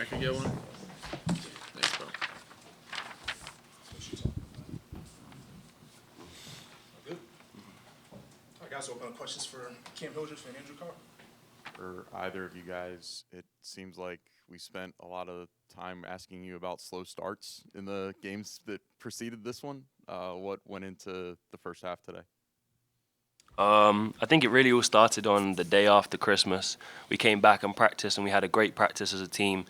I could get one. Thanks, bro. Good. All right, guys, open up questions for Cam Hildreth and Andrew Carr. For either of you guys, it seems like we spent a lot of time asking you about slow starts in the games that preceded this one. What went into the first half today? I think it really all started on the day after Christmas. We came back and practiced, and we had a great practice as a team.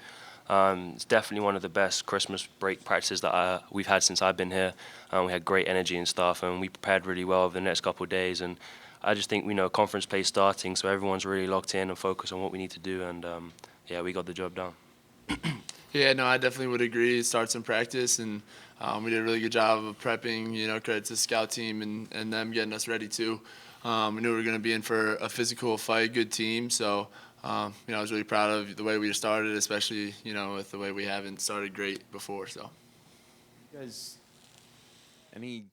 It's definitely one of the best Christmas break practices that we've had since I've been here. We had great energy and stuff, and we prepared really well over the next couple of days. And I just think we know conference play starting, so everyone's really locked in and focused on what we need to do. And yeah, we got the job done. Yeah, no, I definitely would agree. It starts in practice, and we did a really good job of prepping. Credit to the scout team and them getting us ready too. We knew we were going to be in for a physical fight, good team. So, I was really proud of the way we started, especially with the way we haven't started great before. So, You guys, any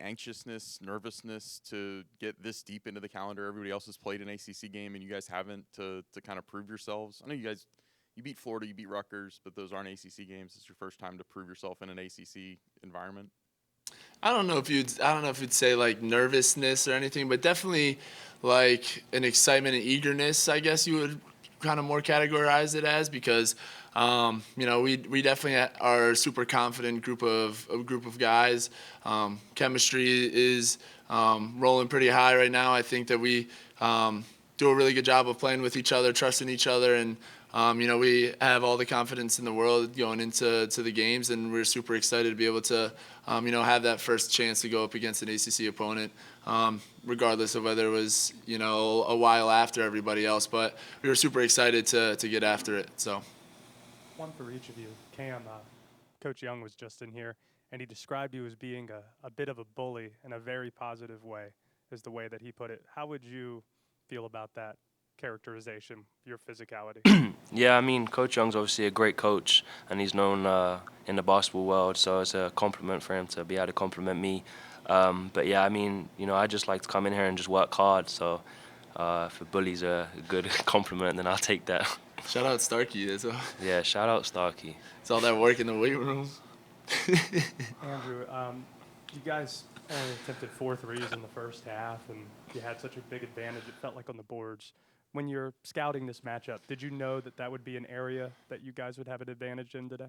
anxiousness, nervousness to get this deep into the calendar? Everybody else has played an ACC game, and you guys haven't to kind of prove yourselves. I know you beat Florida, you beat Rutgers, but those aren't ACC games. It's your first time to prove yourself in an ACC environment. I don't know if you'd say like nervousness or anything, but definitely like an excitement and eagerness, I guess you would kind of more categorize it as, because we definitely are a super confident group of guys. Chemistry is rolling pretty high right now. I think that we do a really good job of playing with each other, trusting each other, and we have all the confidence in the world going into the games, and we're super excited to be able to, have that first chance to go up against an ACC opponent, regardless of whether it was, a while after everybody else. But we were super excited to get after it. So. One for each of you. Cam, Coach Young was just in here, and he described you as being a bit of a bully in a very positive way, is the way that he put it. How would you feel about that characterization, your physicality? Yeah, I mean, Coach Young's obviously a great coach, and he's known in the basketball world, so it's a compliment for him to be able to compliment me. But yeah, I mean, I just like to come in here and just work hard, so if a bully's a good compliment, then I'll take that. Shout out Starkey as well. Yeah, shout out Starkey. It's all that work in the weight room. Andrew, you guys only attempted 4 threes in the first half, and you had such a big advantage, it felt like, on the boards. When you're scouting this matchup, did you know that would be an area that you guys would have an advantage in today?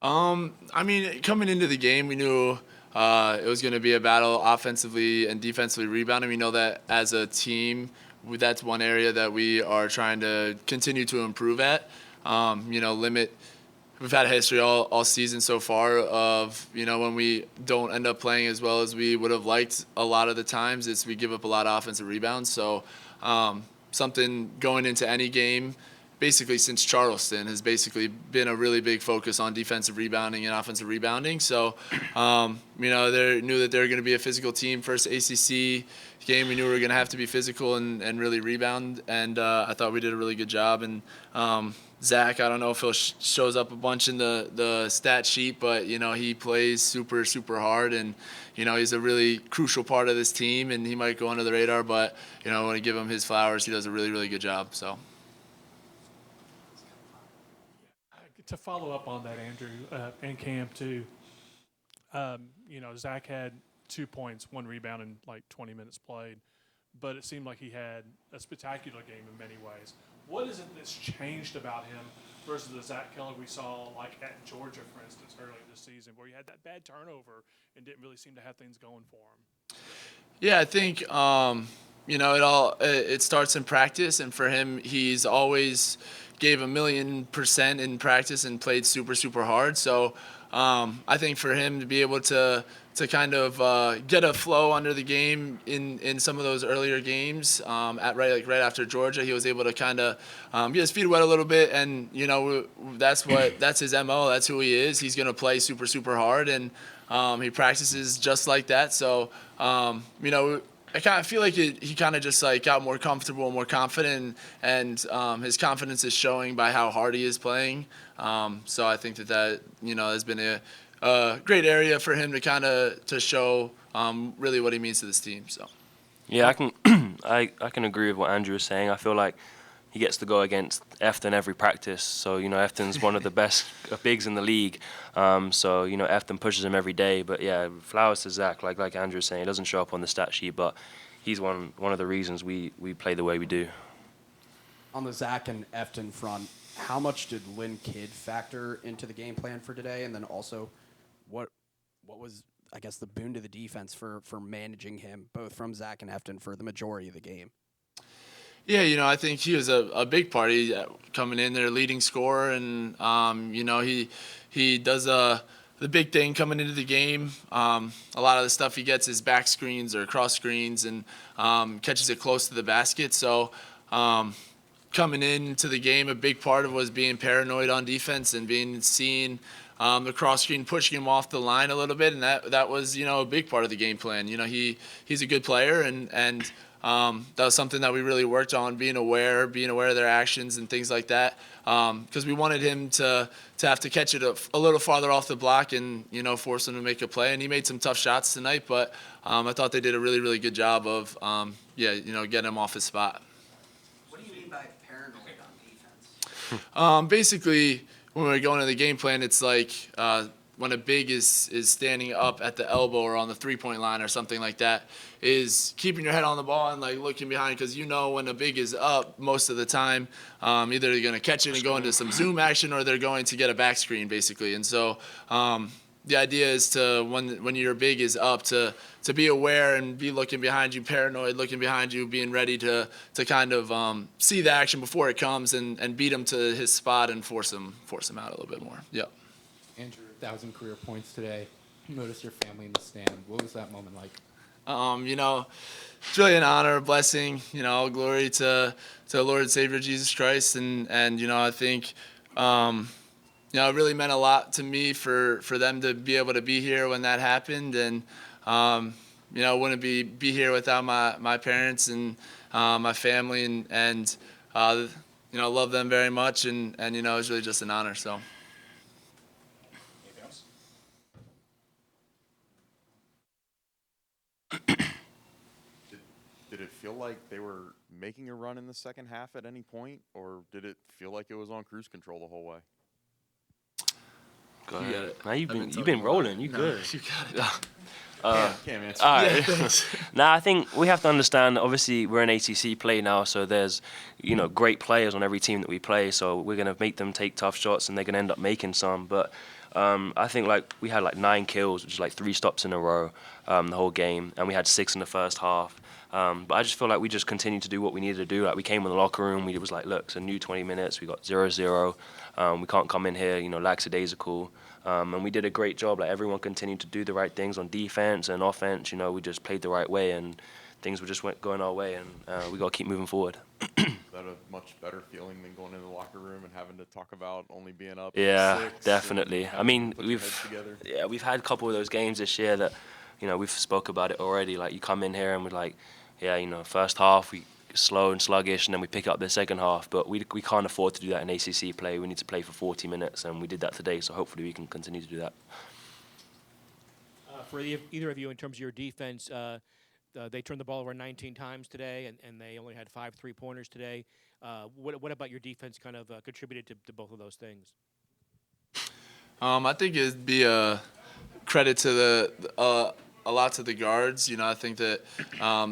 I mean, coming into the game, we knew it was going to be a battle offensively and defensively rebounding. We know that as a team, that's one area that we are trying to continue to improve at. Limit. We've had a history all season so far of, when we don't end up playing as well as we would have liked a lot of the times, is we give up a lot of offensive rebounds. So something going into any game, basically since Charleston, has basically been a really big focus on defensive rebounding and offensive rebounding. So, they knew that they were going to be a physical team. First ACC game, we knew we were going to have to be physical and really rebound. And I thought we did a really good job. And Zach, I don't know if he shows up a bunch in the stat sheet, but, he plays super, super hard. And, he's a really crucial part of this team, and he might go under the radar. But, I want to give him his flowers. He does a really, really good job. So. To follow up on that, Andrew, and Cam too, Zach had 2 points, 1 rebound in like 20 minutes played, but it seemed like he had a spectacular game in many ways. What is it that's changed about him versus the Zach Keller we saw like at Georgia, for instance, earlier this season, where he had that bad turnover and didn't really seem to have things going for him? Yeah, I think it starts in practice, and for him, he's always gave 1,000,000% in practice and played super, super hard. So I think for him to be able to kind of get a flow under the game in some of those earlier games, right after Georgia, he was able to kind of get his feet wet a little bit, and that's his MO. That's who he is. He's gonna play super, super hard, and he practices just like that. So I kind of feel like he kind of just like got more comfortable, more confident, and his confidence is showing by how hard he is playing. So I think that has been a great area for him to kind of to show really what he means to this team. So. Yeah, I can I can agree with what Andrew was saying. I feel like he gets to go against Efton every practice. So, Efton's one of the best bigs in the league. So, Efton pushes him every day. But, yeah, flowers to Zach, like Andrew was saying. He doesn't show up on the stat sheet, but he's one of the reasons we play the way we do. On the Zach and Efton front, how much did Lynn Kidd factor into the game plan for today? And then also, what was, I guess, the boon to the defense for managing him, both from Zach and Efton, for the majority of the game? Yeah, I think he was a big part. He coming in there, leading scorer, and he does the big thing coming into the game. A lot of the stuff he gets is back screens or cross screens, and catches it close to the basket. So coming into the game, a big part of was being paranoid on defense and seeing the cross screen, pushing him off the line a little bit, and that was a big part of the game plan. He's a good player, and that was something that we really worked on, being aware of their actions and things like that, because we wanted him to have to catch it a little farther off the block and force him to make a play. And he made some tough shots tonight, but I thought they did a really, really good job of getting him off his spot. What do you mean by paranoid on defense? Basically, when we're going to the game plan, it's like when a big is standing up at the elbow or on the three-point line or something like that, is keeping your head on the ball and looking behind, because when a big is up most of the time, either they're going to catch it and go into some zoom action, or they're going to get a back screen basically. And so the idea is to when your big is up to be aware and be looking behind you, paranoid, looking behind you, being ready to kind of see the action before it comes and beat him to his spot and force him out a little bit more. Yep. Andrew, 1,000 career points today. Notice your family in the stand. What was that moment like? It's really an honor, a blessing. All glory to Lord and Savior Jesus Christ, and I think it really meant a lot to me for them to be able to be here when that happened, and I wouldn't be here without my parents and my family, and love them very much, and it was really just an honor. So. Anything else? Did it feel like they were making a run in the second half at any point, or did it feel like it was on cruise control the whole way? Go ahead. You got it. Now you've I've been rolling. You No, good. You got it. Can't answer. All right. Yeah, thanks. Now, I think we have to understand, obviously, we're an ACC play now, so there's, great players on every team that we play, so we're going to make them take tough shots, and they're going to end up making some. But I think, we had, 9 kills, which is, 3 stops in a row the whole game, and we had 6 in the first half. But I just feel like we just continued to do what we needed to do. We came in the locker room, we was look, it's a new 20 minutes, we got 0-0. We can't come in here, lackadaisical. And we did a great job. Everyone continued to do the right things on defense and offense. We just played the right way, and things were just going our way, and we got to keep moving forward. Is that a much better feeling than going into the locker room and having to talk about only being up? Yeah, 6 definitely. and I mean, put your heads together? we've had a couple of those games this year that, we've spoke about it already. You come in here and we're first half we slow and sluggish, and then we pick up the second half. But we can't afford to do that in ACC play. We need to play for 40 minutes, and we did that today. So hopefully we can continue to do that. For either of you, in terms of your defense, they turned the ball over 19 times today, and they only had 5 3-pointers today. What about your defense kind of contributed to both of those things? I think it'd be a credit to a lot to the guards. I think that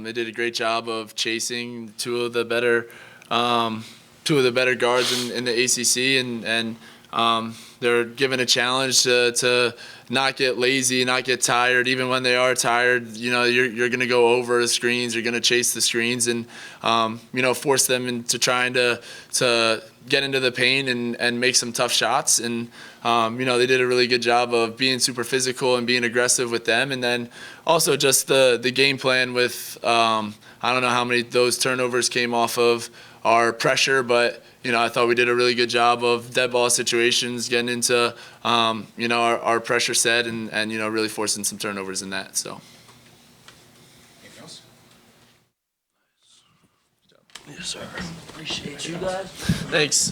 they did a great job of chasing two of the better guards in the ACC, and they're given a challenge to not get lazy, not get tired. Even when they are tired, you're going to go over the screens, you're going to chase the screens, and force them into trying to get into the paint and make some tough shots. And they did a really good job of being super physical and being aggressive with them. And then also just the game plan with I don't know how many of those turnovers came off of our pressure, but I thought we did a really good job of dead ball situations, getting into our pressure set, and really forcing some turnovers in that. So. Anything else? Yes, sir. Appreciate you guys. Thanks.